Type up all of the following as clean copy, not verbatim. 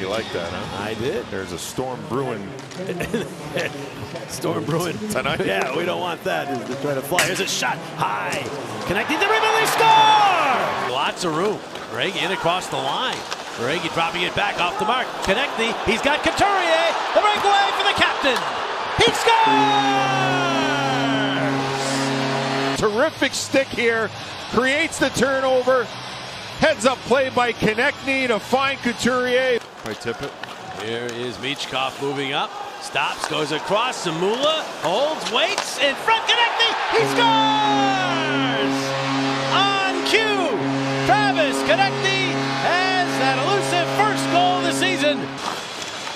You like that, huh? I did. There's a storm brewing. Storm brewing tonight. Yeah, we don't want that. They're trying to fly. Here's a shot. High. Connecting the rebound. They score! Lots of room. Beregi in across the line. Beregi dropping it back off the mark. Konecny. He's got Couturier. The breakaway for the captain. He scores! Terrific stick here. Creates the turnover. Heads up play by Konecny to find Couturier. I tip it. Here is Michkov moving up. Stops, goes across. Zamula holds, waits, in front. Konecny, he scores! On cue, Travis Konecny has that elusive first goal of the season.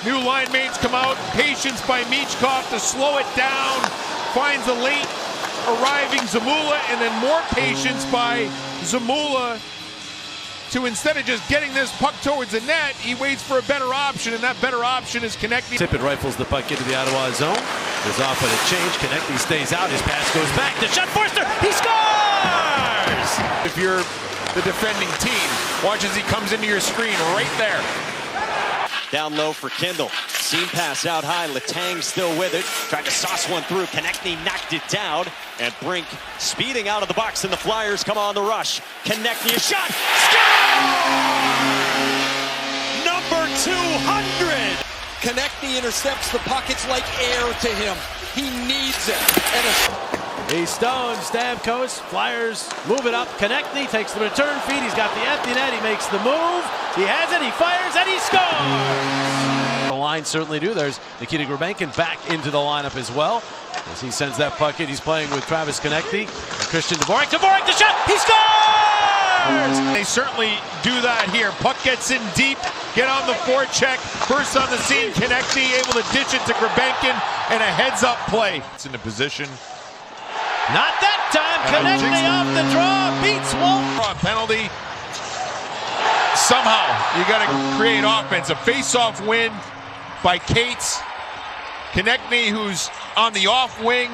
New line mates come out. Patience by Michkov to slow it down. Finds the late arriving Zamula, and then more patience by Zamula to, instead of just getting this puck towards the net, he waits for a better option, and that better option is Konecny. Tippett rifles the puck into the Ottawa zone. Goes off at a change. Konecny stays out. His pass goes back. The shot, Forster. He scores! If you're the defending team, watch as he comes into your screen right there. Down low for Kindle. Seam pass out high. Letang still with it. Tried to sauce one through. Konecny knocked it down. And Brink speeding out of the box, and the Flyers come on the rush. Konecny, a shot. Number 200. Konecny intercepts the puck. It's like air to him. He needs it. He's stoned. Stamkos. Flyers move it up. Konecny takes the return feed. He's got the empty net. He makes the move. He has it. He fires and he scores. The line certainly do. There's Nikita Grabenkin back into the lineup as well. As he sends that puck in, he's playing with Travis Konecny. Christian Dvorak. Dvorak, the shot. He scores! They certainly do that here. Puck gets in deep. Get on the forecheck. First on the scene, Konecny able to ditch it to Grabenkin, and a heads-up play. It's in a position. Not that time. Konecny off the draw. Beats Wolf. Penalty. Somehow, you got to create offense. A face-off win by Cates. Konecny, who's on the off wing.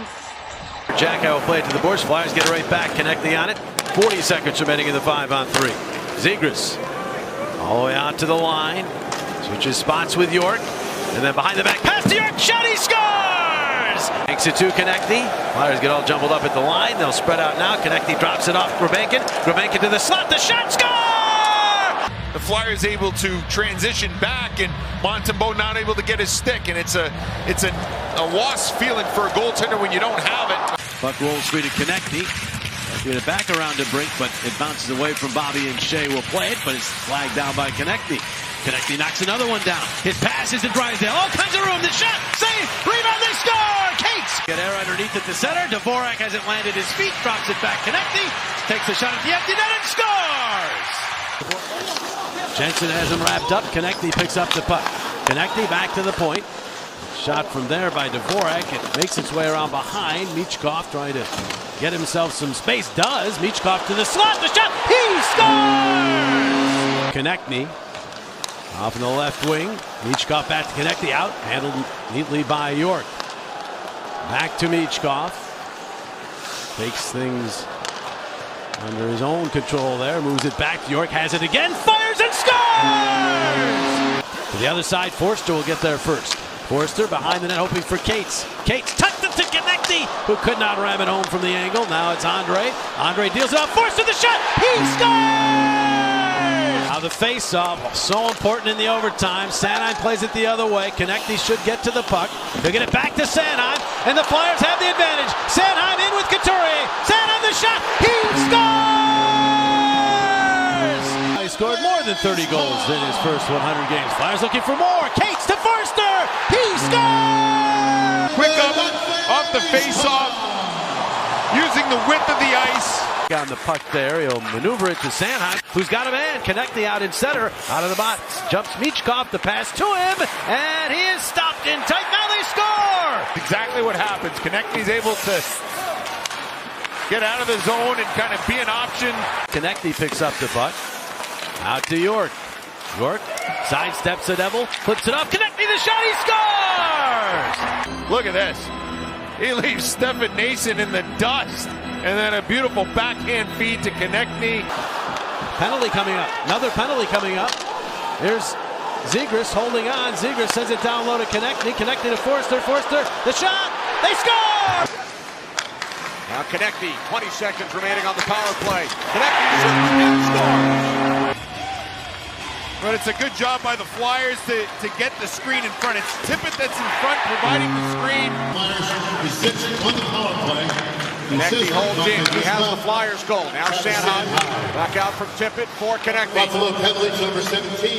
Jacko will play it to the boards. Flyers get it right back. Konecny on it. 40 seconds remaining in the 5-on-3. Zegras all the way out to the line. Switches spots with York. And then behind the back pass to York. Shot, he scores! Makes it to Konecny. Flyers get all jumbled up at the line. They'll spread out now. Konecny drops it off Grabenkin. Grabenkin to the slot. The shot, score! The Flyers able to transition back, and Montembeault not able to get his stick, and it's a lost feeling for a goaltender when you don't have it. Puck rolls free to Konecny. Get it back around to Brink, but it bounces away from Bobby, and Shea will play it, but it's flagged down by Konecny. Konecny knocks another one down. His pass is to Drysdale. All kinds of room. The shot, save, rebound, they score! Cates! Get air underneath at the center. Dvorak hasn't landed his feet, drops it back. Konecny takes a shot at the empty net and scores! Jensen has him wrapped up. Konecny picks up the puck. Konecny back to the point. Shot from there by Dvorak. It makes its way around behind. Michkov trying to get himself some space. Does. Michkov to the slot. The shot. He scores! Konecny off in the left wing. Michkov back to Konecny. Out. Handled neatly by York. Back to Michkov. Takes things under his own control there. Moves it back. York has it again. Fires and scores! To the other side, Forster will get there first. Forster behind the net hoping for Cates. Cates tucked it to Konecny, who could not ram it home from the angle. Now it's Andre. Andre deals it out. Forster the shot. He scores! Now the face-off, so important in the overtime. Sanheim plays it the other way. Konecny should get to the puck. They'll get it back to Sanheim, and the Flyers have the advantage. Sanheim in with Couturier. Sanheim the shot. He scores! He scored more than 30 goals in his first 100 games. Flyers looking for more. Cates to Forster. He scores! Quick up off the face-off, using the width of the ice. On the puck there, he'll maneuver it to Sanheim, who's got a man. Konecny out in center, out of the box. Jumps Michkov, the pass to him, and he is stopped in tight. Now they score! Exactly what happens. Konecny's able to get out of the zone and kind of be an option. Konecny picks up the puck. Out to York. York sidesteps the devil, flips it up. Konecny the shot, he scores! Look at this. He leaves Stefan Nason in the dust. And then a beautiful backhand feed to Konecny. Penalty coming up. Another penalty coming up. Here's Zegras holding on. Zegras sends it down low to Konecny. Konecny to Forster. Forster, the shot. They score! Now Konecny, 20 seconds remaining on the power play. Konecny shoots and scores! But it's a good job by the Flyers to get the screen in front. It's Tippett that's in front providing the screen. Konecny holds in. He has the Flyers goal. Now Sanheim back out from Tippett for Konecny.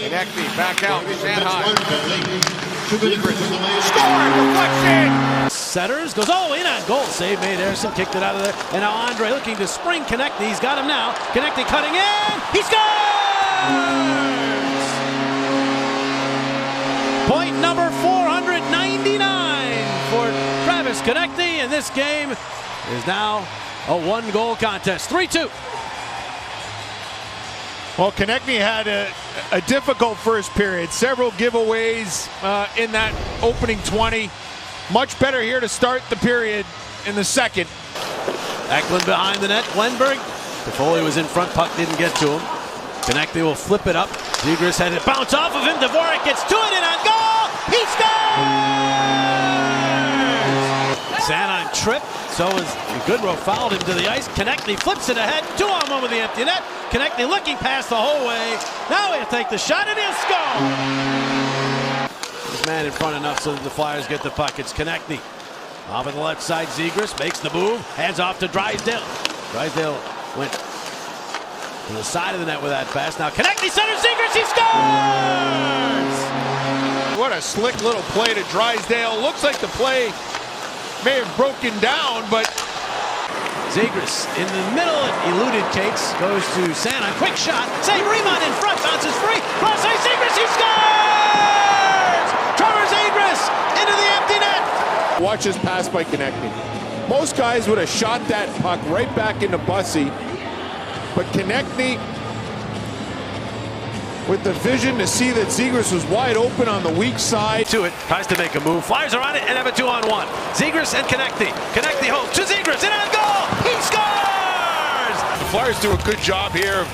Konecny back out. Sanheim. Score! Deflection! Setters goes all in on goal. Save made. Harrison kicked it out of there. And now Andre looking to spring Konecny. He's got him now. Konecny cutting in. He scores! Point number 499 for Travis Konecny, and this game is now a one-goal contest. 3-2. Well, Konecny had a difficult first period. Several giveaways in that opening 20. Much better here to start the period in the second. Eklund behind the net. Glenberg. Toffoli was in front. Puck didn't get to him. Konecny will flip it up. Zegras had it bounce off of him. Dvorak gets to it and on goal. He scores! Sanheim tripped. So is Goodrow fouled him to the ice. Konecny flips it ahead. 2-on-1 with the empty net. Konecny looking past the whole way. Now he'll take the shot and he'll score! This man in front enough so that the Flyers get the puck. It's Konecny. Off on the left side, Zegras makes the move. Hands off to Drysdale. Drysdale went to the side of the net with that pass. Now Konecny centers Zegras. He scores! What a slick little play to Drysdale. Looks like the play may have broken down, but Zegras in the middle, eluded Cates, goes to Sanheim. Quick shot, save, rebound in front, bounces free. Cross ice, Zegras, he scores! Trevor Zegras into the empty net. watch this pass by Konecny. Most guys would have shot that puck right back into Bussy, but Konecny, with the vision to see that Zegras was wide open on the weak side. To it, tries to make a move. Flyers are on it and have a 2-on-1. Zegras and Konecny. Konecny holds to Zegras and on goal. He scores! The Flyers do a good job here of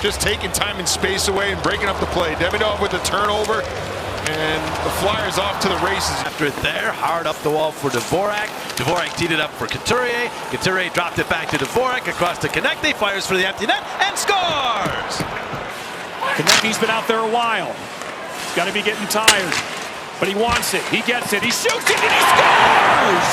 just taking time and space away and breaking up the play. Demidov with the turnover, and the Flyers off to the races. After it there, hard up the wall for Dvorak. Dvorak teed it up for Couturier. Couturier dropped it back to Dvorak, across to Konecny, fires for the empty net, and scores! Konecny's been out there a while. He's got to be getting tired. But he wants it. He gets it. He shoots it and he scores!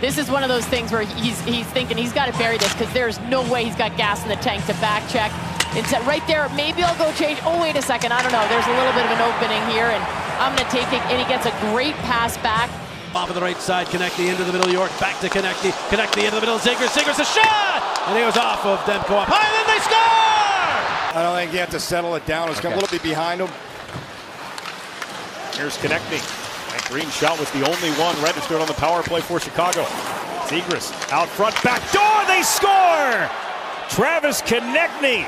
This is one of those things where he's thinking he's got to bury this because there's no way he's got gas in the tank to back check. It's right there. Maybe I'll go change. Oh, wait a second. I don't know. There's a little bit of an opening here, and I'm going to take it. And he gets a great pass back. Off of the right side, Konecny into the middle. York back to Konecny. Konecny into the middle. Zegras. Zegras a shot! And he goes off of Demko up high, and then they score! I don't think you have to settle it down. It's got a little bit behind him. Here's Konecny. That green shot was the only one registered on the power play for Chicago. Zegras out front, back door, they score! Travis Konecny.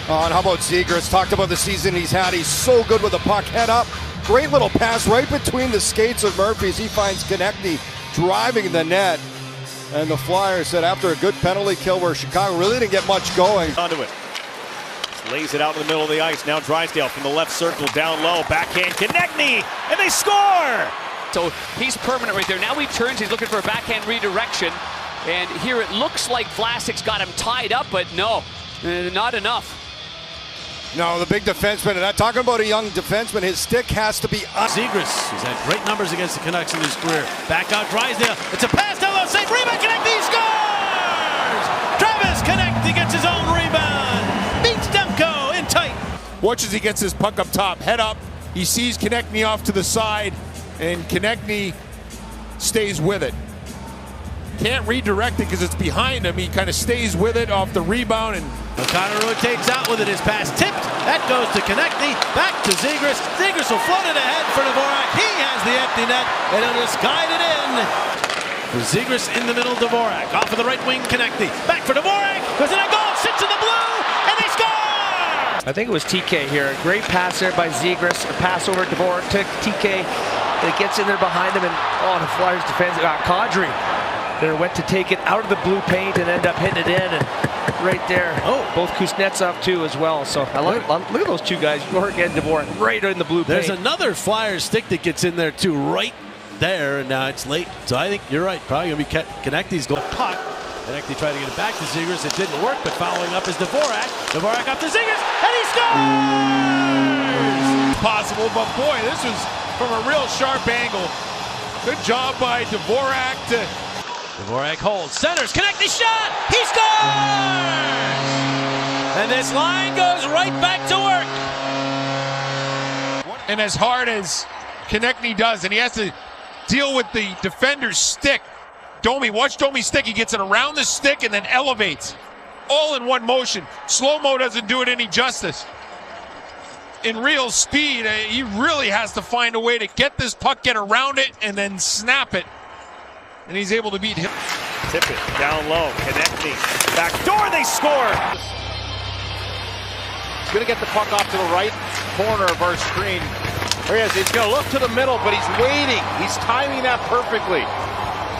And how about Zegras? Talked about the season he's had. He's so good with the puck, head up. Great little pass right between the skates of Murphy's. He finds Konecny driving the net. And the Flyers said after a good penalty kill where Chicago really didn't get much going. Onto it. Lays it out in the middle of the ice. Now Drysdale from the left circle down low. Backhand Konecny, and they score! So he's permanent right there. Now he turns, he's looking for a backhand redirection. And here it looks like Vlasic's got him tied up, but no, not enough. No, the big defenseman, and I'm talking about a young defenseman, his stick has to be up. Zegras, he's had great numbers against the Canucks in his career. Back out Drysdale. It's a pass down low, safe rebound, Konecny scores! Travis Konecny gets his own rebound. Beats Demko in tight. Watch as he gets his puck up top, head up. He sees Konecny off to the side, and Konecny stays with it. Can't redirect it because it's behind him. He kind of stays with it off the rebound, and O'Connor rotates out with it. His pass tipped. That goes to Konecny. Back to Zegras. Zegras will float it ahead for Dvorak. He has the empty net, and he'll just guide it in. For Zegras in the middle, Dvorak. Off of the right wing, Konecny. Back for Dvorak. Goes in a goal. Sits in the blue, and they score! I think it was TK here. Great pass there by Zegras. A pass over Dvorak to TK. It gets in there behind him, and the Flyers defense got Kadri. There went to take it out of the blue paint and end up hitting it in, and right there. Oh, both Kuznetsov too as well. So I look at those two guys, York and Dvorak, right in the blue paint. There's another Flyers stick that gets in there too, right there, and now it's late. So I think you're right. Probably gonna be Konecny's goal. Puck. Konecny tried to get it back to Zegras. It didn't work, but following up is Dvorak. Dvorak up to Zegras, and he scores! Possible, but boy, this was from a real sharp angle. Good job by Dvorak to. Dvorak holds, centers, Konecny shot! He scores! And this line goes right back to work. And as hard as Konecny does, and he has to deal with the defender's stick. Watch Domi's stick. He gets it around the stick and then elevates. All in one motion. Slow-mo doesn't do it any justice. In real speed, he really has to find a way to get this puck, get around it, and then snap it. And he's able to beat him. Tip it down low. Konecny. Back door. They score. He's going to get the puck off to the right corner of our screen. There he is. He's going to look to the middle, but he's waiting. He's timing that perfectly.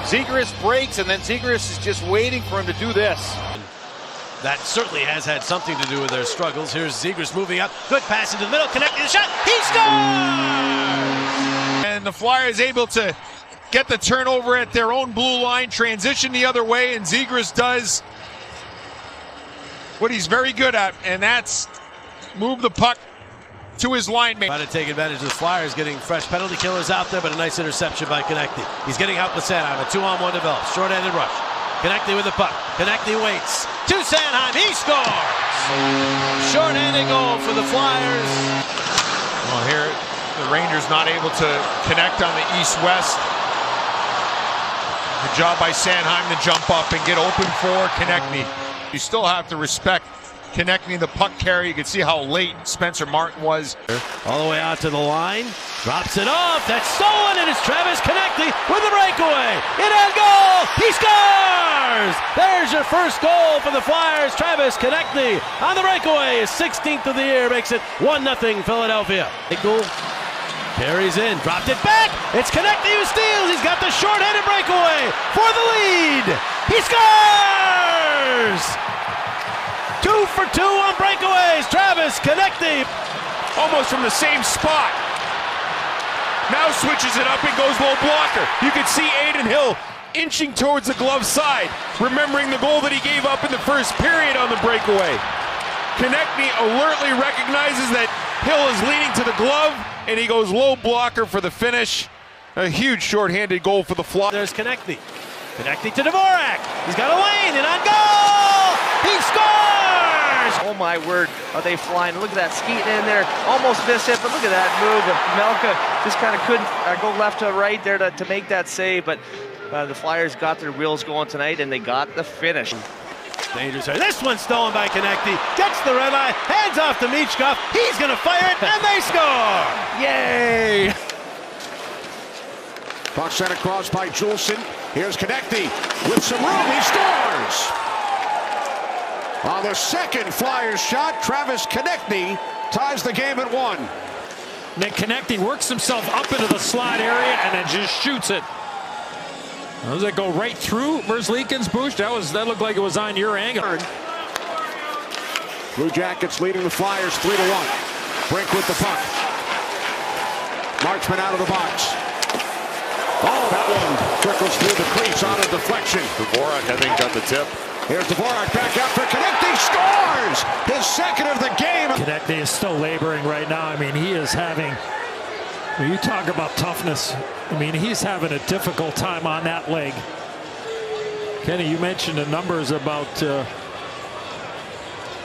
Zegras breaks, and then Zegras is just waiting for him to do this. That certainly has had something to do with their struggles. Here's Zegras moving up. Good pass into the middle. Konecny the shot. He scores! And the Flyers able to get the turnover at their own blue line, transition the other way, and Zegras does what he's very good at, and that's move the puck to his line mate. Trying to take advantage of the Flyers, getting fresh penalty killers out there, but a nice interception by Konecny. He's getting help with Sanheim. A 2-on-1 develops. Short-handed rush. Konecny with the puck. Konecny waits. To Sanheim. He scores! Short-handed goal for the Flyers. Well, here the Rangers not able to connect on the east-west. Good job by Sanheim to jump up and get open for Konecny. You still have to respect Konecny, the puck carrier. You can see how late Spencer Martin was. All the way out to the line. Drops it off. That's stolen, and it's Travis Konecny with the breakaway. In and goal. He scores! There's your first goal for the Flyers. Travis Konecny on the breakaway. His 16th of the year makes it 1-0 Philadelphia. Big goal. Carries in. Dropped it back. It's Konecny who steals. He's got the short-handed breakaway for the lead. He scores! 2 for 2 on breakaways. Travis Konecny. Almost from the same spot. Now switches it up and goes low blocker. You can see Adin Hill inching towards the glove side, remembering the goal that he gave up in the first period on the breakaway. Konecny alertly recognizes that Hill is leaning to the glove, and he goes low blocker for the finish. A huge short-handed goal for the Flyers. There's Konecny. Konecny to Dvorak. He's got a lane, and on goal! He scores! Oh my word, are they flying? Look at that, skating in there, almost missed it, but look at that move. Melka just kind of couldn't go left to right there to make that save, but the Flyers got their wheels going tonight, and they got the finish. Dangerous. This one's stolen by Konecny. Gets the red eye, hands off to Michkov. He's going to fire it, and they score! Yay! Puck sent across by Juleson. Here's Konecny with some room. He scores! On the second Flyers shot, Travis Konecny ties the game at 1. Then Konecny works himself up into the slot area and then just shoots it. Does that go right through Merzlikins' boost? That looked like it was on your angle. Blue Jackets leading the Flyers 3-1. Brink with the puck. Marchman out of the box. Oh, that one trickles through the crease on a deflection. Dvorak, I think, got the tip. Here's Dvorak back out for Konecny. Scores! His second of the game. Konecny is still laboring right now. I mean, he is having, when you talk about toughness, I mean, he's having a difficult time on that leg. Kenny, you mentioned the numbers about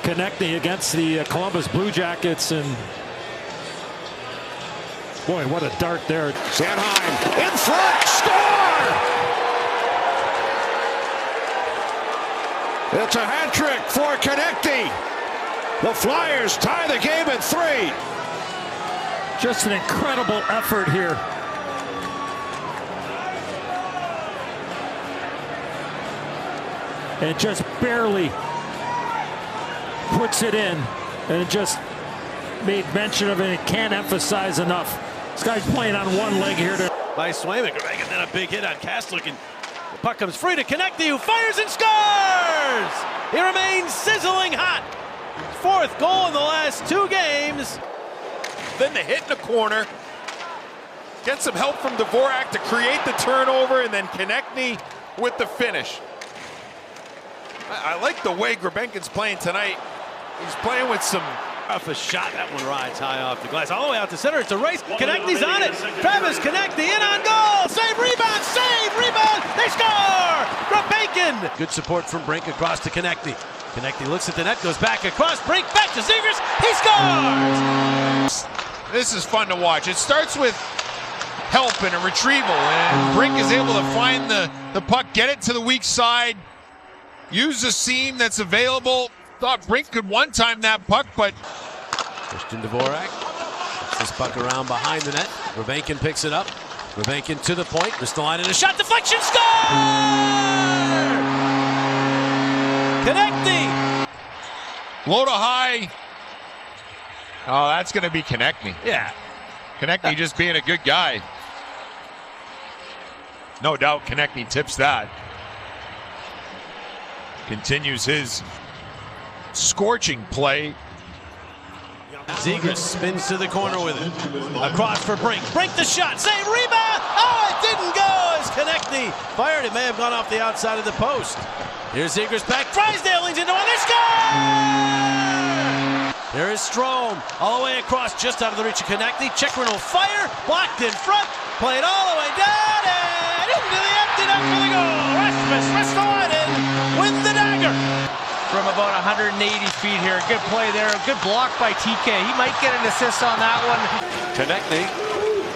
Konecny against the Columbus Blue Jackets, and boy, what a dart there. Sanheim in front, score! It's a hat trick for Konecny. The Flyers tie the game at 3. Just an incredible effort here. And just barely puts it in, and just made mention of it and can't emphasize enough. This guy's playing on one leg here. By Swayman, and then a big hit on Kastlik, and Puck comes free to Konecny, who fires and scores! He remains sizzling hot. 4th goal in the last 2 games. Then the hit in the corner. Get some help from Dvorak to create the turnover, and then Konecny with the finish. I like the way Grabenkin's playing tonight. He's playing with some... Off a shot, that one rides high off the glass. All the way out to center, it's a race. Konecny's on it. Travis Konecny in on goal. Save, rebound, they score! Grabenkin! Good support from Brink across to Konecny. Konecny looks at the net, goes back across, Brink back to Zegras, he scores! This is fun to watch. It starts with help and a retrieval, and Brink is able to find the puck, get it to the weak side, use the seam that's available. Thought Brink could one-time that puck, but... Christian Dvorak puts this puck around behind the net. Grabenkin picks it up. Grabenkin to the point, wrist the line and a shot, deflection, score! Konecny! Low to high. Oh, that's going to be Konecny. Yeah. Konecny just being a good guy. No doubt Konecny tips that. Continues his scorching play. Zegras spins to the corner with it. Across for Brink. Brink the shot. Save, rebound! Oh, it didn't go as Konecny fired. It may have gone off the outside of the post. Here's Zegras back. Drysdale leans into one. They score! There is Strome. All the way across, just out of the reach of Konecny. Chikrin will fire. Blocked in front. Played all the way down and into the empty net for the goal. Rasmus Ristolainen with the dagger. From about 180 feet here. Good play there. Good block by TK. He might get an assist on that one. Konecny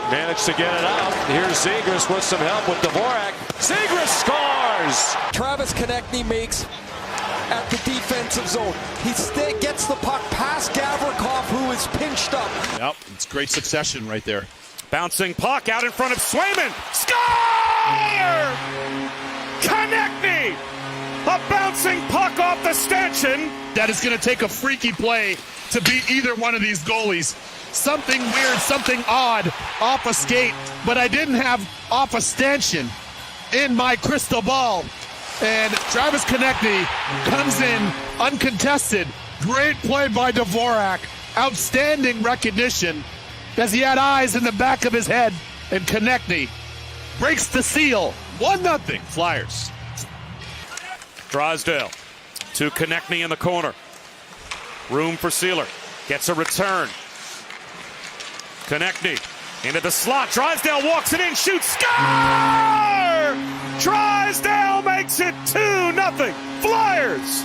managed to get it out. Here's Zegras with some help with Dvorak. Zegras scores! Travis Konecny makes at the defensive zone. He gets the puck past Gavrikov, who is pinched up. Yep, it's great succession right there. Bouncing puck out in front of Swayman. Score! Konecny! A bouncing puck off the stanchion. That is going to take a freaky play to beat either one of these goalies. Something weird, something odd off a skate, but I didn't have off a stanchion in my crystal ball. And Travis Konecny comes in uncontested. Great play by Dvorak. Outstanding recognition as he had eyes in the back of his head. And Konecny breaks the seal. 1-0 Flyers. Drysdale to Konecny in the corner. Room for Sealer. Gets a return. Konecny into the slot. Drysdale walks it in, shoots, score! Drysdale makes it 2-0 Flyers.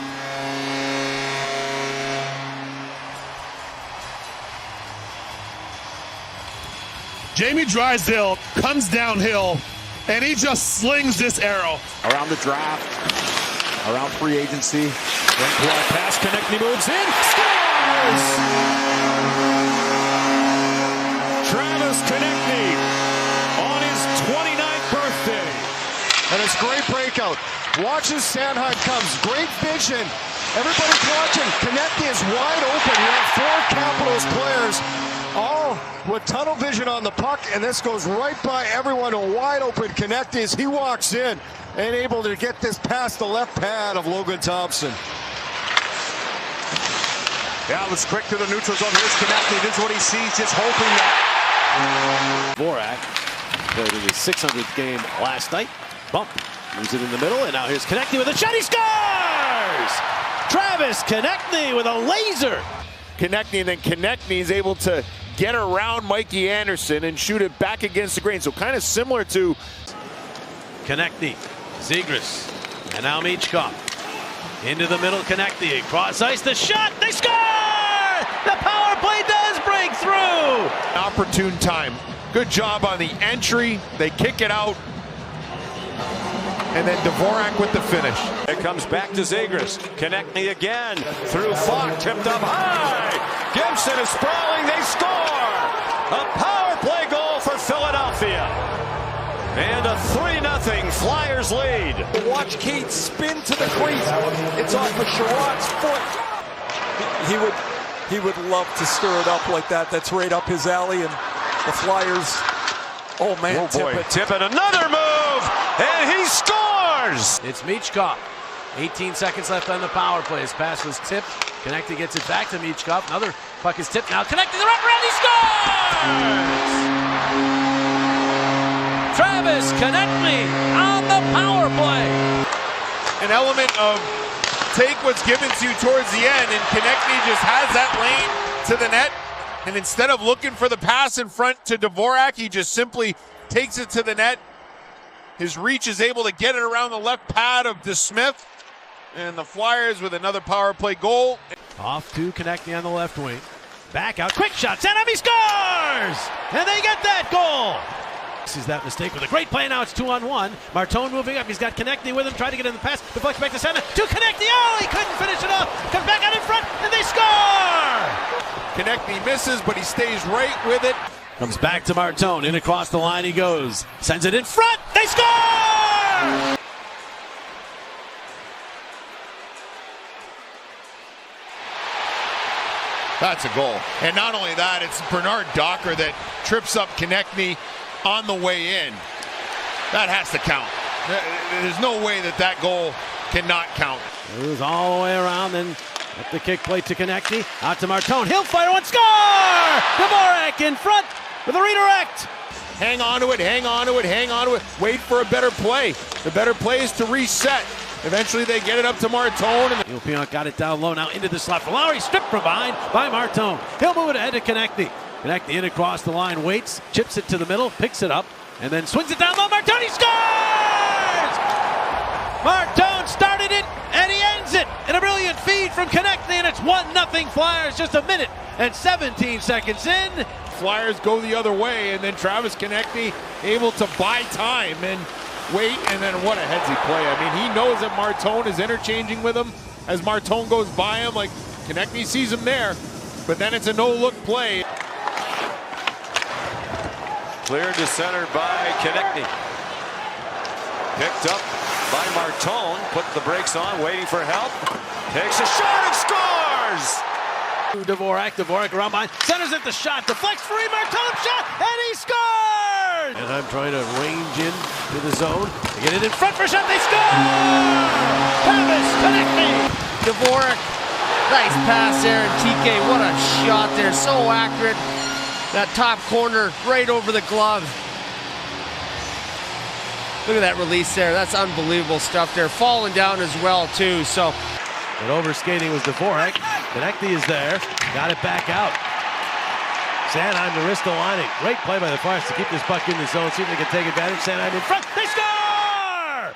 Jamie Drysdale comes downhill and he just slings this arrow. Around the draft, around free agency. Then glide pass, Konecny moves in, scores! Travis Konecny on his 29th birthday. And it's great breakout. Watch as Sanheim comes. Great vision. Everybody's watching. Konecny is wide open. You have 4 Capitals players all with tunnel vision on the puck, and this goes right by everyone. A wide open Konecny as he walks in and able to get this past the left pad of Logan Thompson. Yeah, it was quick to the neutral zone. Here's Konecny. This is what he sees, just hoping that. Dvorak played in his 600th game last night. Bump. Moves it in the middle, and now here's Konecny with a shot. He scores! Travis Konecny with a laser. Konecny, and then Konecny is able to get around Mikey Anderson and shoot it back against the grain. So kind of similar to Konecny, Zegras, and now Michkov. Into the middle, Konecny, cross ice, the shot, they score! The power play does break through! Opportune time. Good job on the entry. They kick it out. And then Dvorak with the finish. It comes back to Zegras. Konecny again. Through Falk, tipped up high. Gibson is sprawling, they score! A power play goal for Philadelphia. And a 3-0 Flyers lead. Watch Kate spin to the crease. It's off of Sherrod's foot. He would love to stir it up like that. That's right up his alley, and the Flyers, oh man, Tippett, another move, and he scores! scores! It's Michkov. 18 seconds left on the power play. His pass was tipped. Konecny gets it back to Michkov. Another puck is tipped now. Konecny the wraparound. He scores! Travis Konecny on the power play. An element of take what's given to you towards the end, and Konecny just has that lane to the net, and instead of looking for the pass in front to Dvorak, he just simply takes it to the net. His reach is able to get it around the left pad of DeSmith, and the Flyers with another power play goal. Off to Konecny on the left wing. Back out, quick shot, Sanheim, he scores! And they get that goal! Sees that mistake with a great play, now it's 2-on-1. Martone moving up, he's got Konecny with him, trying to get in the pass, deflects back to Sanheim, to Konecny, oh, he couldn't finish it off, comes back out in front, and they score! Konecny misses, but he stays right with it. Comes back to Martone, in across the line he goes, sends it in front, they score! That's a goal. And not only that, it's Bernard Docker that trips up Konecny on the way in. That has to count. There's no way that that goal cannot count. Moves all the way around, then at the kick plate to Konecny, out to Martone, he'll fire one, score! Dvorak in front with a redirect. Hang on to it, hang on to it, hang on to it. Wait for a better play. The better play is to reset. Eventually they get it up to Martone. Pionk got it down low, now into the slot for Lowry, stripped from behind by Martone. He'll move it ahead to Konecny. Konecny in across the line, waits, chips it to the middle, picks it up, and then swings it down low. Martone, he scores! Martone started it, and he ends it in a brilliant feed from Konecny, and it's 1-0 Flyers just a minute and 17 seconds in. Flyers go the other way, and then Travis Konecny able to buy time and wait, and then what a headsy play. I mean, he knows that Martone is interchanging with him as Martone goes by him, like Konecny sees him there, but then it's a no-look play. Cleared to center by Konecny. Picked up by Martone, put the brakes on, waiting for help. Takes a shot and scores! Dvorak around behind, centers at the shot, deflects free, Martone shot, and he scores! And I'm trying to range in to the zone, they get it in front for a shot, they score! Travis Konecny! Dvorak, nice pass there, and TK, what a shot there, so accurate. That top corner, right over the glove. Look at that release there, that's unbelievable stuff there, falling down as well too, so. But overskating was Dvorak. Konecny is there, got it back out. Sanheim to wrist the lining. Great play by the Flyers to keep this puck in the zone, see if they can take advantage. Sanheim in front, they score!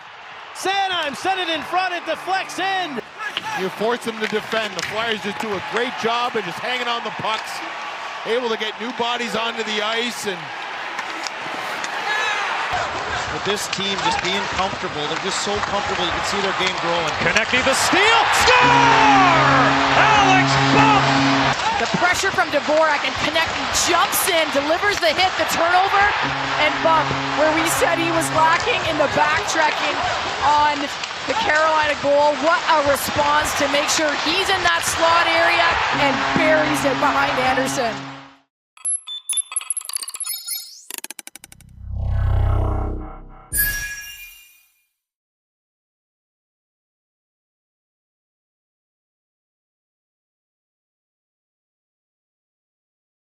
Sanheim set it in front, it deflects in. You force them to defend. The Flyers just do a great job of just hanging on the pucks, able to get new bodies onto the ice, and with this team just being comfortable, they're just so comfortable, you can see their game growing. Konecny the steal, score! Alex Bump! The pressure from Dvorak, and Konecny jumps in, delivers the hit, the turnover, and Bump, where we said he was lacking in the backtracking on the Carolina goal. What a response to make sure he's in that slot area and buries it behind Anderson.